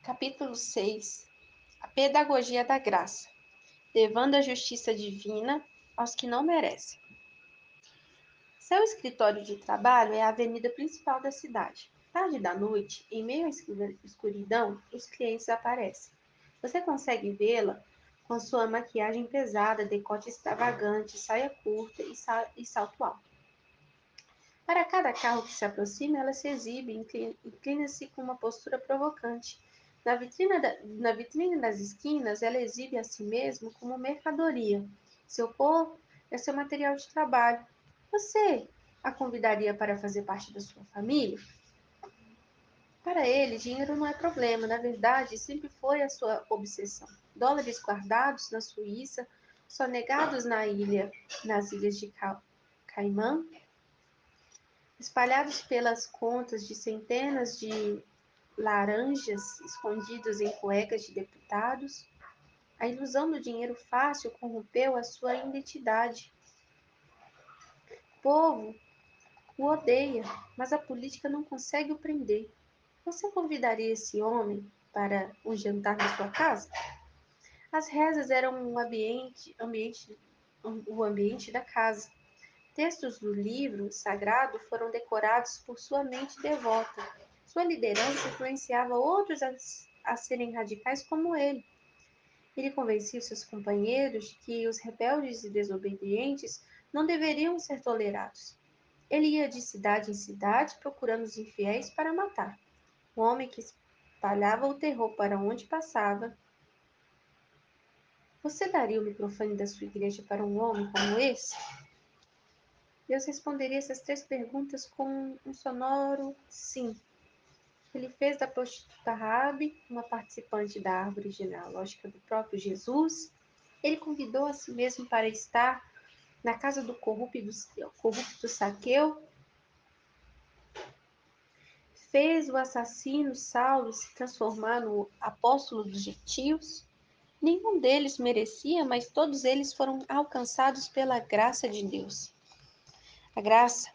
Capítulo 6. A pedagogia da graça, levando a justiça divina aos que não merecem. Seu escritório de trabalho é a avenida principal da cidade. Tarde da noite, em meio à escuridão, os clientes aparecem. Você consegue vê-la com sua maquiagem pesada, decote extravagante, saia curta e salto alto. Para cada carro que se aproxima, ela se exibe, inclina-se com uma postura provocante. Na vitrine das esquinas, ela exibe a si mesma como mercadoria. Seu corpo é seu material de trabalho. Você a convidaria para fazer parte da sua família? Para ele, dinheiro não é problema. Na verdade, sempre foi a sua obsessão. Dólares guardados na Suíça, sonegados nas ilhas de Caimã, espalhados pelas contas de centenas de laranjas escondidos em cuecas de deputados. A ilusão do dinheiro fácil corrompeu a sua identidade. O povo o odeia, mas a política não consegue o prender. Você convidaria esse homem para um jantar na sua casa? As rezas eram o ambiente da casa. Textos do livro sagrado foram decorados por sua mente devota. Sua liderança influenciava outros a serem radicais como ele. Ele convencia seus companheiros de que os rebeldes e desobedientes não deveriam ser tolerados. Ele ia de cidade em cidade procurando os infiéis para matar. Um homem que espalhava o terror para onde passava. Você daria o microfone da sua igreja para um homem como esse? Deus responderia essas 3 perguntas com um sonoro sim. Ele fez da prostituta Raabe uma participante da árvore genealógica do próprio Jesus. Ele convidou a si mesmo para estar na casa do corrupto Zaqueu. Fez o assassino Saulo se transformar no apóstolo dos gentios. Nenhum deles merecia, mas todos eles foram alcançados pela graça de Deus. A graça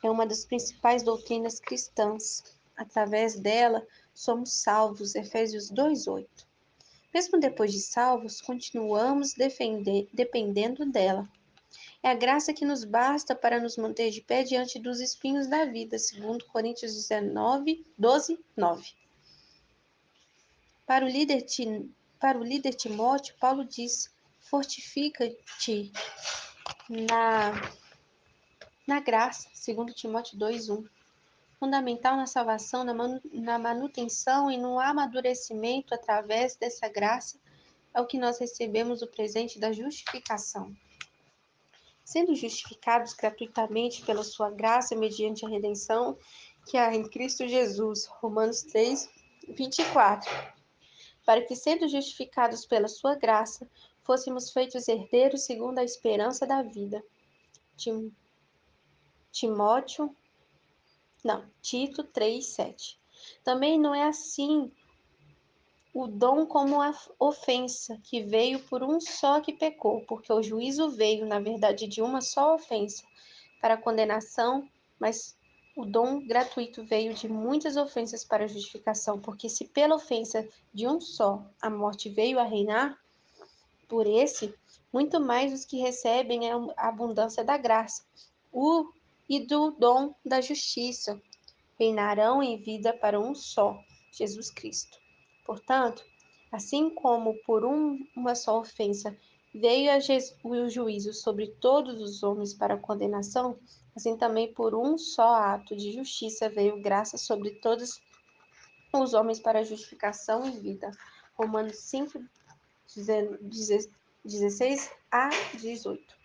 é uma das principais doutrinas cristãs. Através dela, somos salvos. Efésios 2:8. Mesmo depois de salvos, continuamos dependendo dela. É a graça que nos basta para nos manter de pé diante dos espinhos da vida, segundo Coríntios 12:9. Para o líder Timóteo, Paulo diz: fortifica-te na graça, segundo Timóteo 2:1. Fundamental na salvação, na manutenção e no amadurecimento através dessa graça é o que nós recebemos o presente da justificação. Sendo justificados gratuitamente pela sua graça mediante a redenção que há em Cristo Jesus. Romanos 3:24. Para que, sendo justificados pela sua graça, fôssemos feitos herdeiros segundo a esperança da vida. Tito 3:7. Também não é assim o dom como a ofensa, que veio por um só que pecou, porque o juízo veio, na verdade, de uma só ofensa, para a condenação, mas o dom gratuito veio de muitas ofensas para a justificação, porque se pela ofensa de um só a morte veio a reinar, por esse, muito mais os que recebem a abundância da graça e do dom da justiça reinarão em vida para um só, Jesus Cristo. Portanto, assim como por uma só ofensa veio o juízo sobre todos os homens para a condenação, assim também por um só ato de justiça veio graça sobre todos os homens para a justificação e vida. Romanos 5, 16 a 18.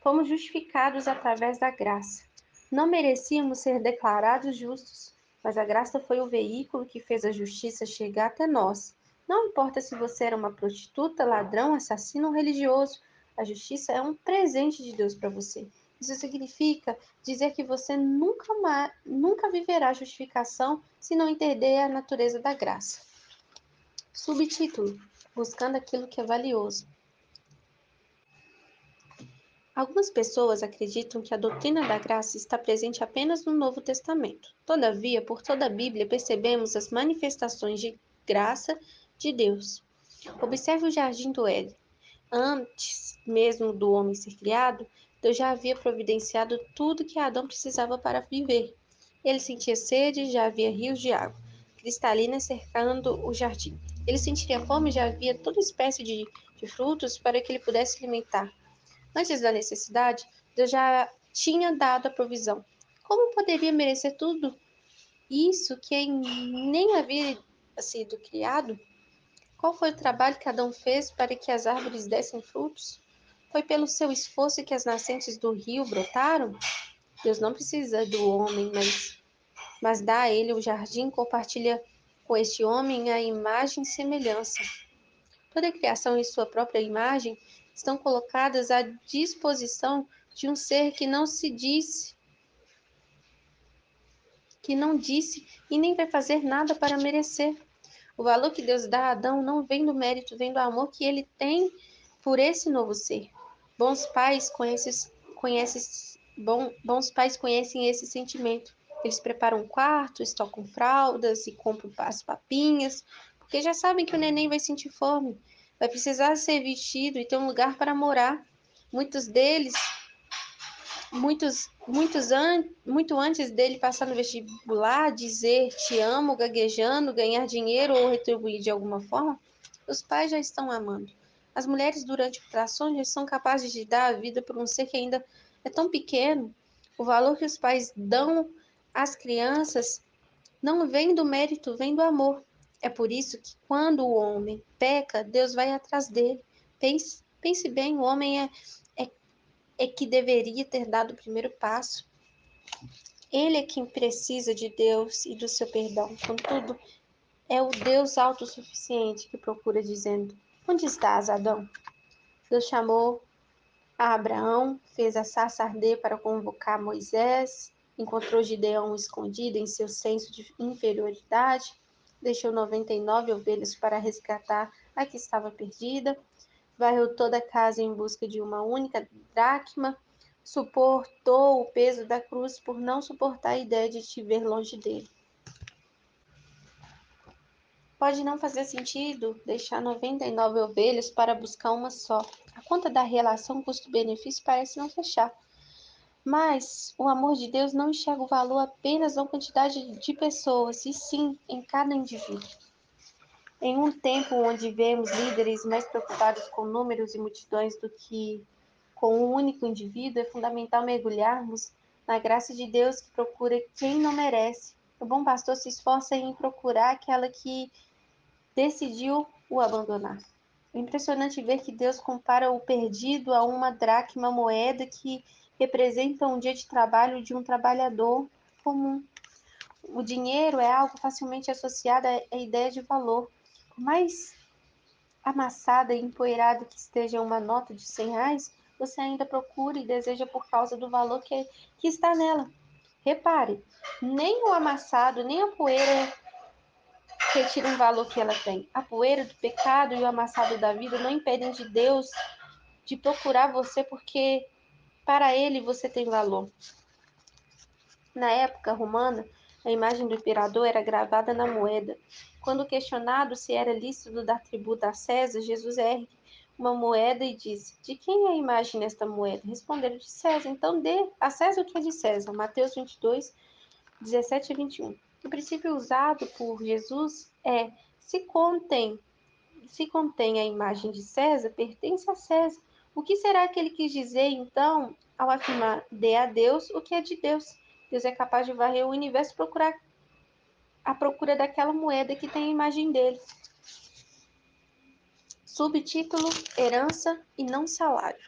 Fomos justificados através da graça. Não merecíamos ser declarados justos, mas a graça foi o veículo que fez a justiça chegar até nós. Não importa se você era uma prostituta, ladrão, assassino ou religioso, a justiça é um presente de Deus para você. Isso significa dizer que você nunca viverá justificação se não entender a natureza da graça. Subtítulo: Buscando aquilo que é valioso. Algumas pessoas acreditam que a doutrina da graça está presente apenas no Novo Testamento. Todavia, por toda a Bíblia, percebemos as manifestações graça de Deus. Observe o jardim do Éden. Antes mesmo do homem ser criado, Deus já havia providenciado tudo que Adão precisava para viver. Ele sentia sede, já havia rios de água cristalina cercando o jardim. Ele sentiria fome, já havia toda espécie de frutos para que ele pudesse alimentar. Antes da necessidade, Deus já tinha dado a provisão. Como poderia merecer tudo isso que nem havia sido criado? Qual foi o trabalho que Adão fez para que as árvores dessem frutos? Foi pelo seu esforço que as nascentes do rio brotaram? Deus não precisa do homem, mas dá a ele o jardim, compartilha com este homem a imagem e semelhança. Toda a criação em sua própria imagem estão colocadas à disposição de um ser que não disse e nem vai fazer nada para merecer. O valor que Deus dá a Adão não vem do mérito, vem do amor que ele tem por esse novo ser. Bons pais conhecem esse sentimento. Eles preparam um quarto, estocam fraldas e compram as papinhas, porque já sabem que o neném vai sentir fome, vai precisar ser vestido e ter um lugar para morar. Muitos deles muito antes dele passar no vestibular, dizer te amo, gaguejando, ganhar dinheiro ou retribuir de alguma forma, os pais já estão amando. As mulheres durante ultrassons já são capazes de dar a vida por um ser que ainda é tão pequeno. O valor que os pais dão às crianças não vem do mérito, vem do amor. É por isso que quando o homem peca, Deus vai atrás dele. Pense bem, o homem é é que deveria ter dado o primeiro passo. Ele é quem precisa de Deus e do seu perdão. Contudo, é o Deus autossuficiente que procura, dizendo: Onde estás, Adão? Deus chamou a Abraão, fez a sarça arder para convocar Moisés, encontrou Gideão escondido em seu senso de inferioridade, deixou 99 ovelhas para resgatar a que estava perdida, varreu toda a casa em busca de uma única dracma, suportou o peso da cruz por não suportar a ideia de te ver longe dele. Pode não fazer sentido deixar 99 ovelhas para buscar uma só. A conta da relação custo-benefício parece não fechar. Mas o amor de Deus não enxerga o valor apenas na quantidade de pessoas, e sim em cada indivíduo. Em um tempo onde vemos líderes mais preocupados com números e multidões do que com um único indivíduo, é fundamental mergulharmos na graça de Deus que procura quem não merece. O bom pastor se esforça em procurar aquela que decidiu o abandonar. É impressionante ver que Deus compara o perdido a uma dracma moeda que representa um dia de trabalho de um trabalhador comum. O dinheiro é algo facilmente associado à ideia de valor. Por mais amassada e empoeirada que esteja uma nota de R$ 100, você ainda procura e deseja por causa do valor que está nela. Repare, nem o amassado, nem a poeira retiram o valor que ela tem. A poeira do pecado e o amassado da vida não impedem de Deus de procurar você porque para ele você tem valor. Na época romana, a imagem do imperador era gravada na moeda. Quando questionado se era lícito dar tributo a César, Jesus ergue uma moeda e diz: De quem é a imagem nesta moeda? Responderam: De César. Então dê a César o que é de César. Mateus 22, 17 e 21. O princípio usado por Jesus é: se contém a imagem de César, pertence a César. O que será que ele quis dizer, então, ao afirmar: dê a Deus o que é de Deus? Deus é capaz de varrer o universo e procurar à procura daquela moeda que tem a imagem dele. Subtítulo: Herança e não salário.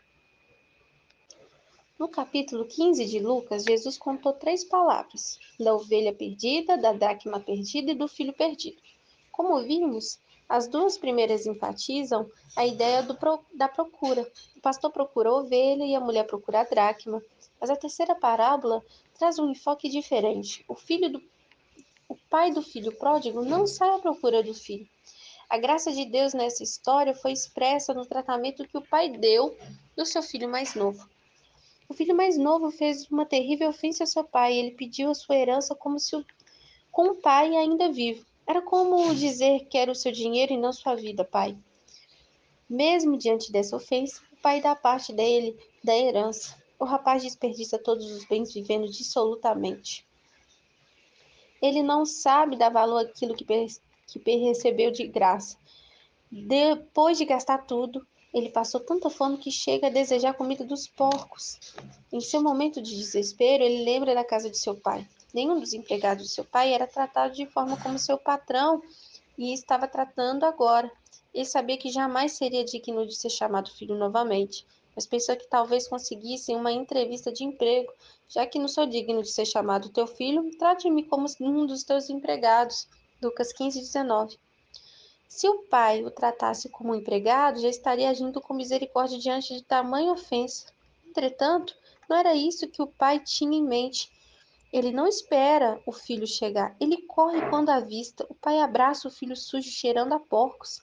No capítulo 15 de Lucas, Jesus contou 3 palavras: da ovelha perdida, da dracma perdida e do filho perdido. Como vimos, as duas primeiras enfatizam a ideia da procura. O pastor procura a ovelha e a mulher procura a dracma. Mas a terceira parábola traz um enfoque diferente. O pai do filho pródigo não sai à procura do filho. A graça de Deus nessa história foi expressa no tratamento que o pai deu do seu filho mais novo. O filho mais novo fez uma terrível ofensa ao seu pai. Ele pediu a sua herança como se com o pai ainda vivo. Era como dizer: quero o seu dinheiro e não sua vida, pai. Mesmo diante dessa ofensa, o pai dá parte dele, da herança. O rapaz desperdiça todos os bens vivendo dissolutamente. Ele não sabe dar valor àquilo que recebeu de graça. Depois de gastar tudo, ele passou tanta fome que chega a desejar a comida dos porcos. Em seu momento de desespero, ele lembra da casa de seu pai. Nenhum dos empregados de seu pai era tratado de forma como seu patrão e estava tratando agora. Ele sabia que jamais seria digno de ser chamado filho novamente, mas pensou que talvez conseguisse uma entrevista de emprego. Já que não sou digno de ser chamado teu filho, trate-me como um dos teus empregados. Lucas 15:19. Se o pai o tratasse como um empregado, já estaria agindo com misericórdia diante de tamanha ofensa. Entretanto, não era isso que o pai tinha em mente. Ele não espera o filho chegar. Ele corre quando avista. O pai abraça o filho sujo, cheirando a porcos.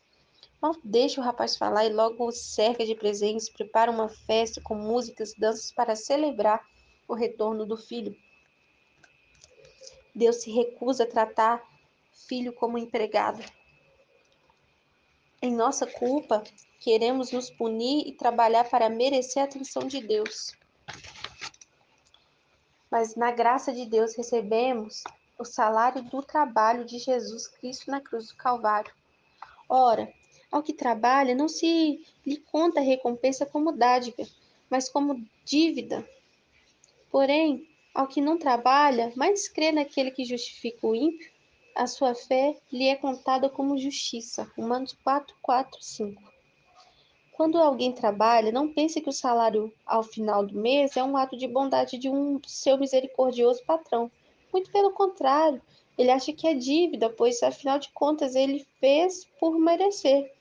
Mal deixa o rapaz falar e logo o cerca de presentes, prepara uma festa com músicas e danças para celebrar o retorno do filho. Deus se recusa a tratar filho como empregado. Em nossa culpa, queremos nos punir e trabalhar para merecer a atenção de Deus. Mas na graça de Deus recebemos o salário do trabalho de Jesus Cristo na cruz do Calvário. Ora, ao que trabalha, não se lhe conta a recompensa como dádiva, mas como dívida. Porém, ao que não trabalha, mas crê naquele que justifica o ímpio, a sua fé lhe é contada como justiça. Romanos 4:4-5. Quando alguém trabalha, não pense que o salário ao final do mês é um ato de bondade de um seu misericordioso patrão. Muito pelo contrário, ele acha que é dívida, pois afinal de contas ele fez por merecer.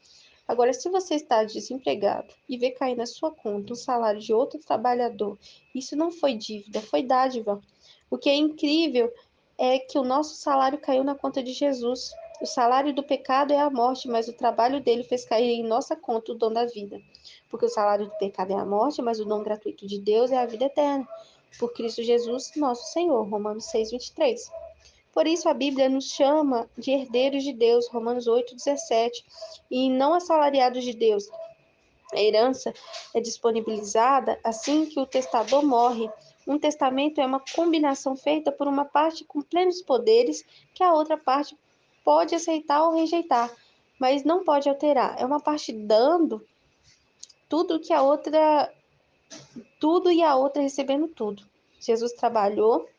Agora, se você está desempregado e vê cair na sua conta o salário de outro trabalhador, isso não foi dívida, foi dádiva. O que é incrível é que o nosso salário caiu na conta de Jesus. O salário do pecado é a morte, mas o trabalho dele fez cair em nossa conta o dom da vida. Porque o salário do pecado é a morte, mas o dom gratuito de Deus é a vida eterna. Por Cristo Jesus, nosso Senhor. Romanos 6:23. Por isso a Bíblia nos chama de herdeiros de Deus, Romanos 8:17, e não assalariados de Deus. A herança é disponibilizada assim que o testador morre. Um testamento é uma combinação feita por uma parte com plenos poderes que a outra parte pode aceitar ou rejeitar, mas não pode alterar. É uma parte dando tudo que a outra, tudo e a outra recebendo tudo. Jesus trabalhou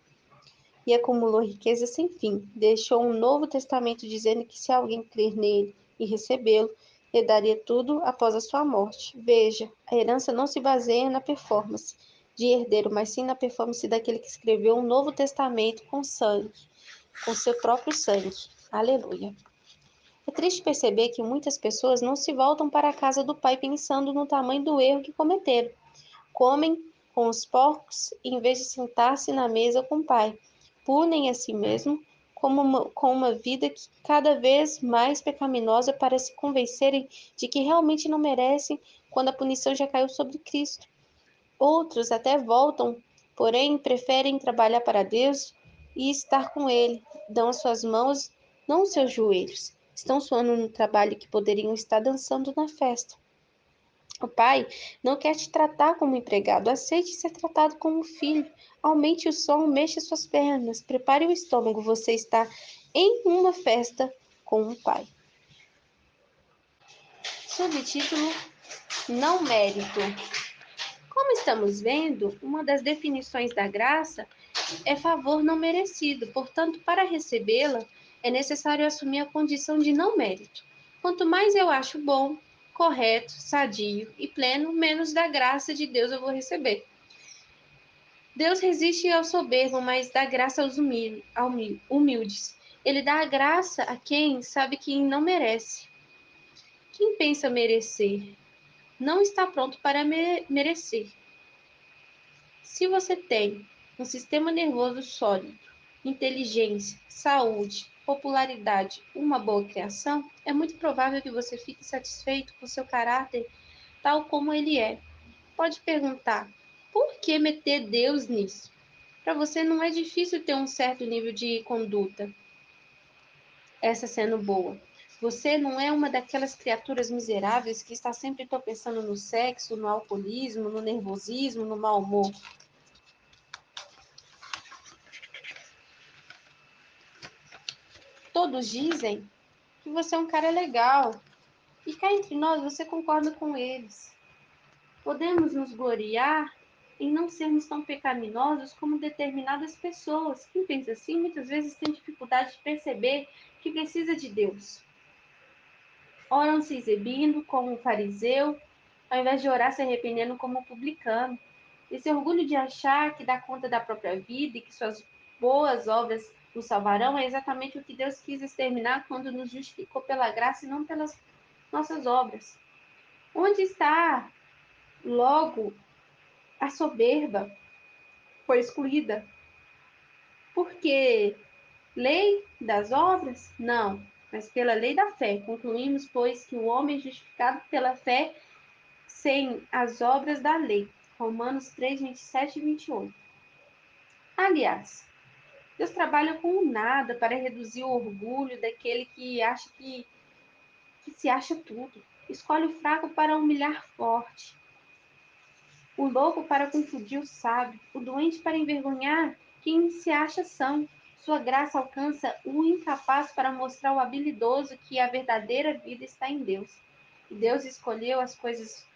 e acumulou riqueza sem fim. Deixou um novo testamento dizendo que se alguém crer nele e recebê-lo, ele daria tudo após a sua morte. Veja, a herança não se baseia na performance de herdeiro, mas sim na performance daquele que escreveu um novo testamento com sangue, com seu próprio sangue. Aleluia. É triste perceber que muitas pessoas não se voltam para a casa do Pai pensando no tamanho do erro que cometeram. Comem com os porcos em vez de sentar-se na mesa com o Pai. Punem a si mesmo com uma vida que cada vez mais pecaminosa para se convencerem de que realmente não merecem quando a punição já caiu sobre Cristo. Outros até voltam, porém preferem trabalhar para Deus e estar com Ele. Dão as suas mãos, não os seus joelhos. Estão suando no trabalho que poderiam estar dançando na festa. O pai não quer te tratar como empregado, aceite ser tratado como filho. Aumente o som, mexa suas pernas, prepare o estômago. Você está em uma festa com o pai. Subtítulo: Não mérito. Como estamos vendo, uma das definições da graça é favor não merecido. Portanto, para recebê-la, é necessário assumir a condição de não mérito. Quanto mais eu acho bom, correto, sadio e pleno, menos da graça de Deus eu vou receber. Deus resiste ao soberbo, mas dá graça aos humildes. Ele dá a graça a quem sabe que não merece. Quem pensa merecer não está pronto para merecer. Se você tem um sistema nervoso sólido, inteligência, saúde, popularidade, uma boa criação, é muito provável que você fique satisfeito com seu caráter tal como ele é. Pode perguntar: por que meter Deus nisso? Para você não é difícil ter um certo nível de conduta. essa sendo boa. Você não é uma daquelas criaturas miseráveis que está sempre tropeçando no sexo, no alcoolismo, no nervosismo, no mau humor. Todos dizem que você é um cara legal. E cá entre nós, você concorda com eles. Podemos nos gloriar em não sermos tão pecaminosos como determinadas pessoas. Quem pensa assim, muitas vezes tem dificuldade de perceber que precisa de Deus. Oram se exibindo como um fariseu, ao invés de orar se arrependendo como um publicano. Esse orgulho de achar que dá conta da própria vida e que suas boas obras nos salvarão é exatamente o que Deus quis exterminar quando nos justificou pela graça e não pelas nossas obras. Onde está, logo, a soberba? Foi excluída. Porque lei das obras? Não, mas pela lei da fé. Concluímos, pois, que o homem é justificado pela fé sem as obras da lei. Romanos 3, 27 e 28. Aliás, Deus trabalha com o nada para reduzir o orgulho daquele que acha que se acha tudo. Escolhe o fraco para humilhar forte, o louco para confundir o sábio, o doente para envergonhar quem se acha são. Sua graça alcança o incapaz para mostrar ao habilidoso que a verdadeira vida está em Deus. E Deus escolheu as coisas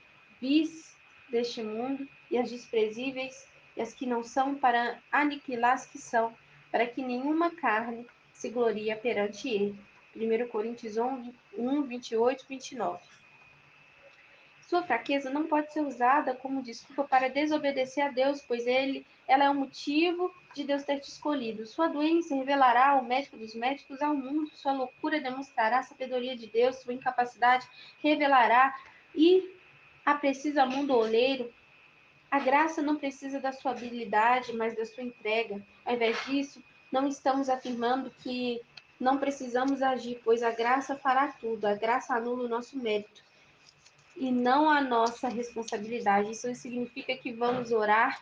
vis deste mundo e as desprezíveis e as que não são para aniquilar as que são, para que nenhuma carne se glorie perante ele. 1 Coríntios 1, 28 e 29. Sua fraqueza não pode ser usada como desculpa para desobedecer a Deus, pois ela é o motivo de Deus ter te escolhido. Sua doença revelará ao médico dos médicos ao mundo. Sua loucura demonstrará a sabedoria de Deus. Sua incapacidade revelará e a precisa ao mundo oleiro. A graça não precisa da sua habilidade, mas da sua entrega. Ao invés disso, não estamos afirmando que não precisamos agir, pois a graça fará tudo. A graça anula o nosso mérito e não a nossa responsabilidade. Isso significa que vamos orar,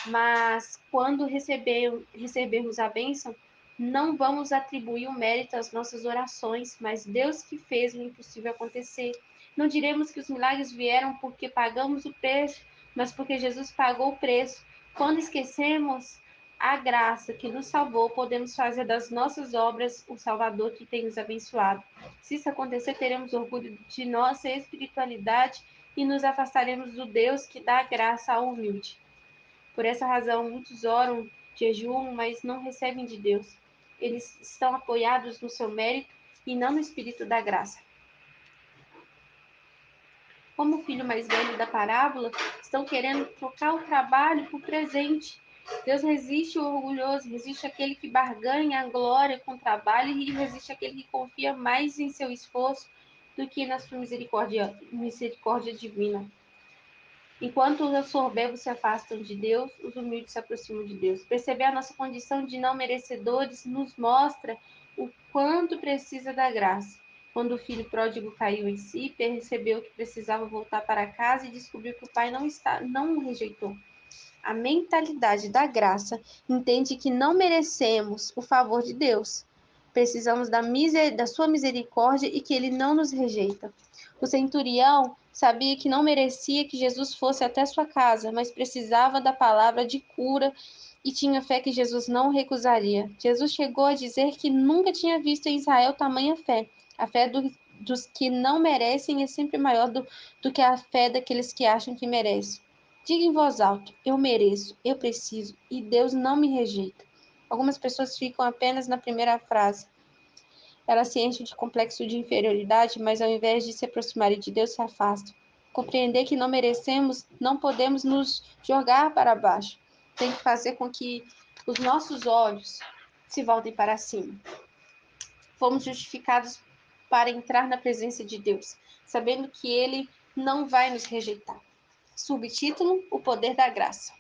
mas quando recebermos a bênção, não vamos atribuir o mérito às nossas orações, mas Deus que fez o impossível acontecer. Não diremos que os milagres vieram porque pagamos o preço, mas porque Jesus pagou o preço. Quando esquecemos a graça que nos salvou, podemos fazer das nossas obras o Salvador que tem nos abençoado. Se isso acontecer, teremos orgulho de nossa espiritualidade e nos afastaremos do Deus que dá graça ao humilde. Por essa razão, muitos oram, jejuam, mas não recebem de Deus. Eles estão apoiados no seu mérito e não no espírito da graça. Como o filho mais velho da parábola, estão querendo trocar o trabalho por presente. Deus resiste o orgulhoso, resiste aquele que barganha a glória com o trabalho e resiste aquele que confia mais em seu esforço do que na sua misericórdia divina. Enquanto os soberbos se afastam de Deus, os humildes se aproximam de Deus. Perceber a nossa condição de não merecedores nos mostra o quanto precisa da graça. Quando o filho pródigo caiu em si, percebeu que precisava voltar para casa e descobriu que o pai não o rejeitou. A mentalidade da graça entende que não merecemos o favor de Deus. Precisamos da sua misericórdia e que ele não nos rejeita. O centurião sabia que não merecia que Jesus fosse até sua casa, mas precisava da palavra de cura e tinha fé que Jesus não recusaria. Jesus chegou a dizer que nunca tinha visto em Israel tamanha fé. A fé dos que não merecem é sempre maior do que a fé daqueles que acham que merecem. Diga em voz alta: eu mereço, eu preciso e Deus não me rejeita. Algumas pessoas ficam apenas na primeira frase. Elas se enchem de complexo de inferioridade, mas ao invés de se aproximarem de Deus, se afastam. Compreender que não merecemos, não podemos nos jogar para baixo. Tem que fazer com que os nossos olhos se voltem para cima. Fomos justificados para entrar na presença de Deus, sabendo que Ele não vai nos rejeitar. Subtítulo: O poder da graça.